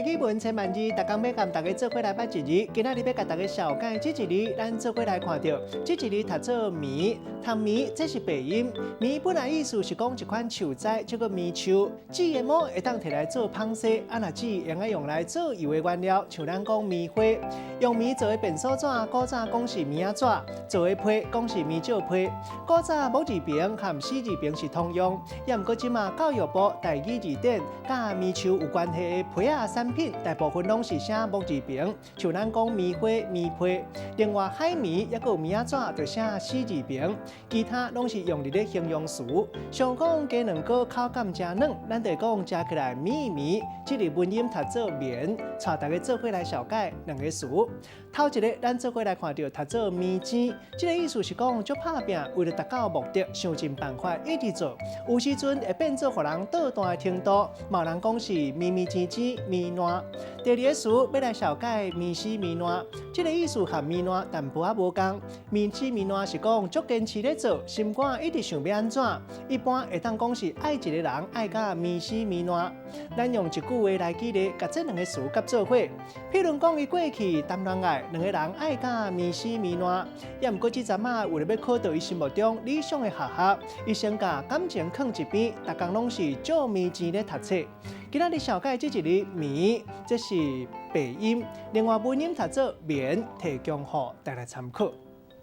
语文千万字，大家要跟大家做伙来捌一字。今仔日要甲大家小解这一字，咱做伙来看到这一字读做棉，读棉这是白音。棉本来意思是讲一款树栽，叫做棉树。纸的毛会当摕来做芳丝，那纸用来做油的原料，像咱讲棉花。用棉做的便所纸，古早讲是棉仔纸；做的被讲是棉罩被。古早母字边和死字边是通用，也毋过即马教育部代语字典甲棉树有关系的被仔产品，大部分拢是写木字边，像咱讲棉花、棉被。另外海绵也有棉仔纸，就写死字边，其他拢是用伫咧形容词。像讲鸡卵糕口感真软，咱就讲食起来绵一绵。这个文音读做棉，带大家做伙来小解两个词。头一个，咱做伙来看到读做棉钱，这个意思是讲足拍拼，为了达到目的，想尽办法一直做，有时阵会变做互人倒弹的程度。某人讲是绵绵钱钱绵烂。第二个词要来小解绵丝绵烂，这个意思和绵烂淡薄仔无共。绵丝绵烂是讲足坚持咧做，心肝一直想要安怎，一般会当讲是爱一个人爱甲绵丝绵烂。咱用一句话来举例，甲这两个词夹做伙。譬如讲伊过去谈恋爱，两个人爱甲绵丝绵烂，也毋过这阵仔为了要考到伊心目中理想的学校，伊先甲感情放一边，逐工拢是做绵钱咧读册。今仔日小解这一字棉，这是白音，另外文音读做棉，提供予大家参考。